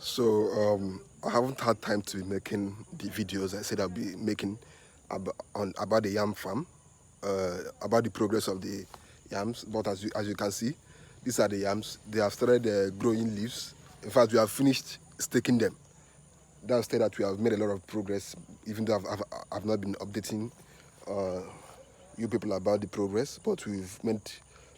So I haven't had time to be making the videos I said I'll be making about the yam farm, about the progress of the yams. But as you can see, these are the yams. They have started growing leaves. In fact, we have finished staking them. That's that we have made a lot of progress, even though I've not been updating uh, you people about the progress, but we've made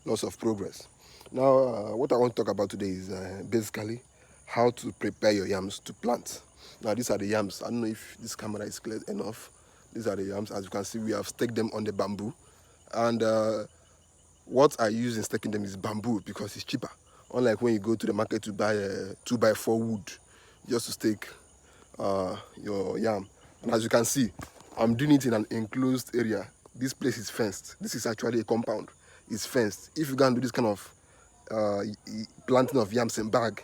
lots of progress. Now, what I want to talk about today is basically how to prepare your yams to plant. Now, these are the yams. I don't know if this camera is clear enough. These are the yams. As you can see, we have staked them on the bamboo. And what I use in staking them is bamboo because it's cheaper. Unlike when you go to the market to buy a 2x4 wood just to stake your yam. And as you can see, I'm doing it in an enclosed area. This place is fenced. This is actually a compound. It's fenced. If you go and do this kind of planting of yams in bag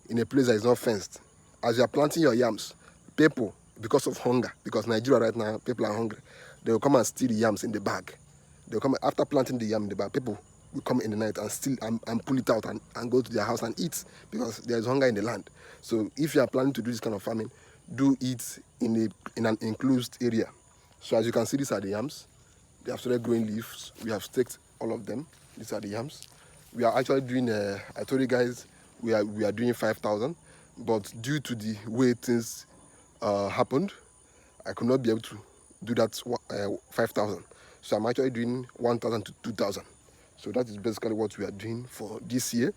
in a place that is not fenced, as you are planting your yams, people, because of hunger, because Nigeria right now, people are hungry, they will come and steal the yams in the bag. They will come after planting the yam in the bag. People will come in the night and steal and pull it out and go to their house and eat because there is hunger in the land. So if you are planning to do this kind of farming, do it in an enclosed area. So as you can see, these are the yams. They have started growing leaves. We have staked all of them. These are the yams. We are actually doing, I told you guys, we are doing 5,000, but due to the way things happened, I could not be able to do that 5,000. So I'm actually doing 1,000 to 2,000. So that is basically what we are doing for this year.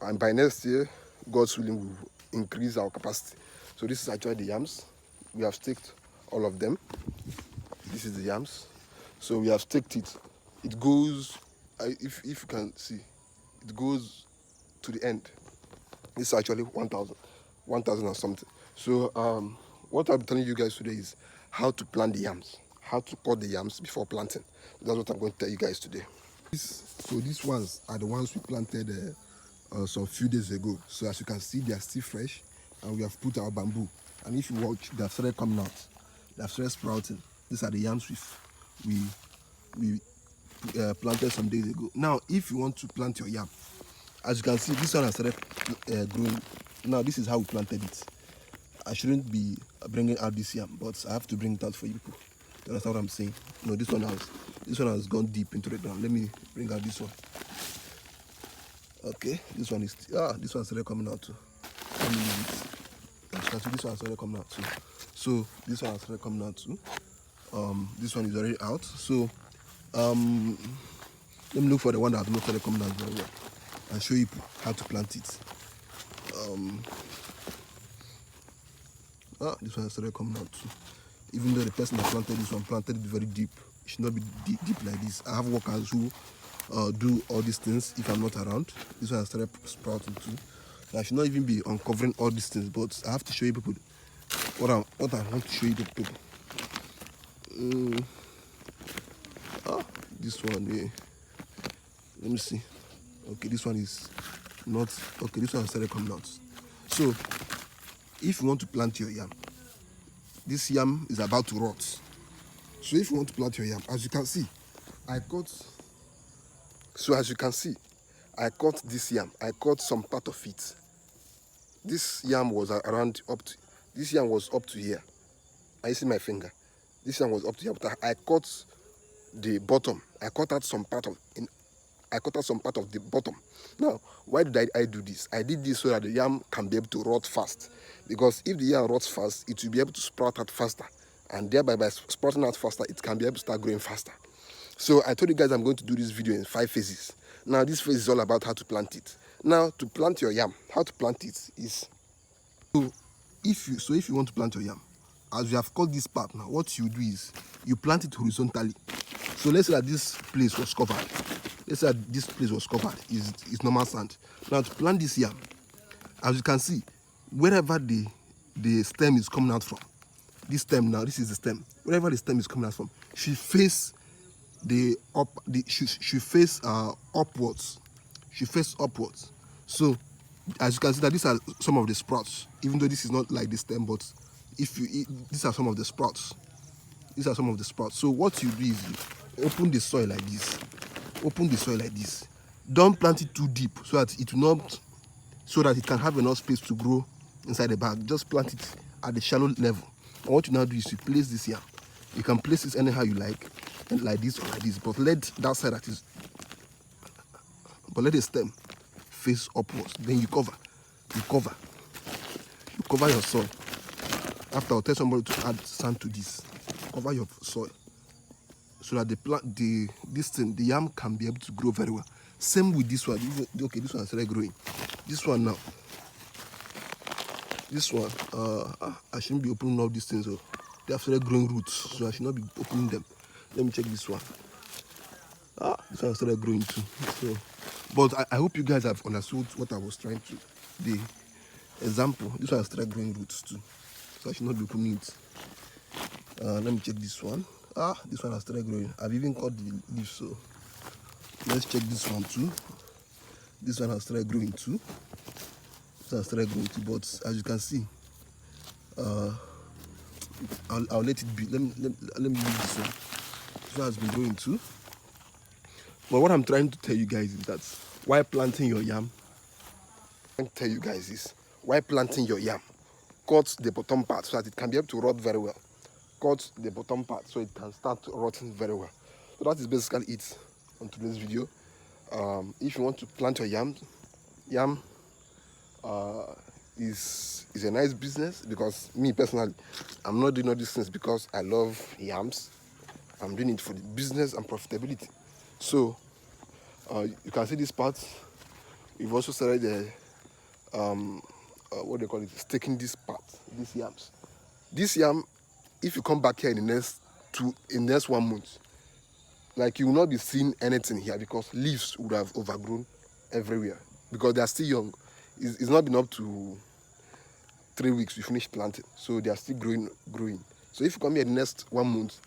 And by next year, God's willing, we will increase our capacity. So this is actually the yams. We have staked all of them. This is the yams. So we have staked it. It goes, if you can see, it goes to the end. This is actually 1,000 or something. So what I'll be telling you guys today is how to plant the yams, how to cut the yams before planting. That's what I'm going to tell you guys today. So these ones are the ones we planted some few days ago. So as you can see, they are still fresh, and we have put our bamboo. And if you watch, they have started coming out. They have started sprouting. These are the yams we planted some days ago. Now, if you want to plant your yam, as you can see, this one has started growing. Now, this is how we planted it. I shouldn't be bringing out this yam, but I have to bring it out for you people. You understand what I'm saying? No, this one has gone deep into the ground. Let me bring out this one. Okay, this one started coming out too. As you can see, this one started coming out too. So this one has started coming out too. This one is already out. So let me look for the one that has not started coming out very well and show you how to plant it. This one has started coming out too. Even though the person that planted this one planted it very deep, it should not be deep like this. I have workers who do all these things if I'm not around. This one has started sprouting too. I should not even be uncovering all these things, but I have to show you people what I want to show you people. This one here. Let me see. Okay, this one is not okay. This one started coming out. So, if you want to plant your yam, this yam is about to rot. So, if you want to plant your yam, as you can see, I cut this yam. I cut some part of it. This yam was this yam was up to here. I see my finger. This yam was up to here, but I cut the bottom. I cut out some part of the bottom. Now, why did I do this? I did this so that the yam can be able to rot fast. Because if the yam rots fast, it will be able to sprout out faster. And thereby, by sprouting out faster, it can be able to start growing faster. So I told you guys I'm going to do this video in 5 phases. Now, this phase is all about how to plant it. Now, to plant your yam, how to plant it is... So if you want to plant your yam, as you have cut this part now, what you do is you plant it horizontally. So let's say that this place was covered. Let's say that this place was covered. It's normal sand. Now to plant this yam, as you can see, wherever the stem is coming out from, this stem now, this is the stem. Wherever the stem is coming out from, should face upwards. Should face upwards. So as you can see that these are some of the sprouts. Even though this is not like the stem, but these are some of the sprouts. These are some of the sprouts. So what you do is you open the soil like this. Open the soil like this. Don't plant it too deep so that it can have enough space to grow inside the bag. Just plant it at the shallow level. And what you now do is you place this yam. You can place it anyhow you like, and like this or like this, but let that side that is, but let the stem face upwards. Then you cover your soil. After, I'll tell somebody to add sand to this. Cover your soil so that the yam can be able to grow very well. Same with this one. Okay, this one started growing. This one now. This one, I shouldn't be opening all these things. So they have started growing roots, so I should not be opening them. Let me check this one. This one started growing too. So, but I hope you guys have understood what I was trying to. The example. This one started growing roots too, so I should not be opening it. Let me check this one. This one has started growing. I've even cut the leaves, so let's check this one too. This one has started growing too. This one has started growing too, but as you can see, I'll let it be. Let me leave this one. This one has been growing too. But what I'm trying to tell you guys is that while planting your yam, cut the bottom part so that it can be able to rot very well. Cut the bottom part so it can start rotting very well. So that is basically it on today's video. If you want to plant your yam is a nice business, because me personally, I'm not doing all these things because I love yams. I'm doing it for the business and profitability. So you can see this part. We've also started the what they call it, staking this part, these yams. This yam, if you come back here in the next 1 month, like, you will not be seeing anything here, because leaves would have overgrown everywhere, because they are still young. It's not been up to 3 weeks we finished planting, so they are still growing. So if you come here the next 1 month,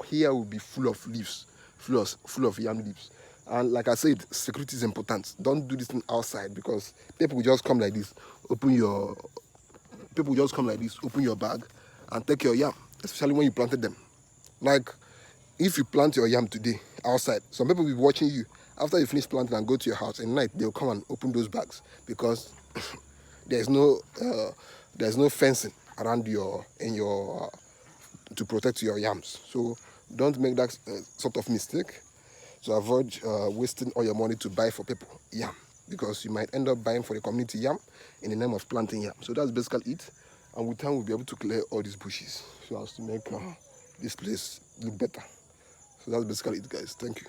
here will be full of leaves, full of yam leaves. And like I said, security is important. Don't do this thing outside, because people will just come like this, open your bag and take your yam, especially when you planted them. Like, if you plant your yam today outside, some people will be watching you after you finish planting and go to your house. At night, they'll come and open those bags, because there's no fencing around to protect your yams. So don't make that sort of mistake, to avoid wasting all your money to buy for people yam, because you might end up buying for the community yam in the name of planting yam. So that's basically it. And with time, we'll be able to clear all these bushes so as to make this place look better. So that's basically it, guys. Thank you.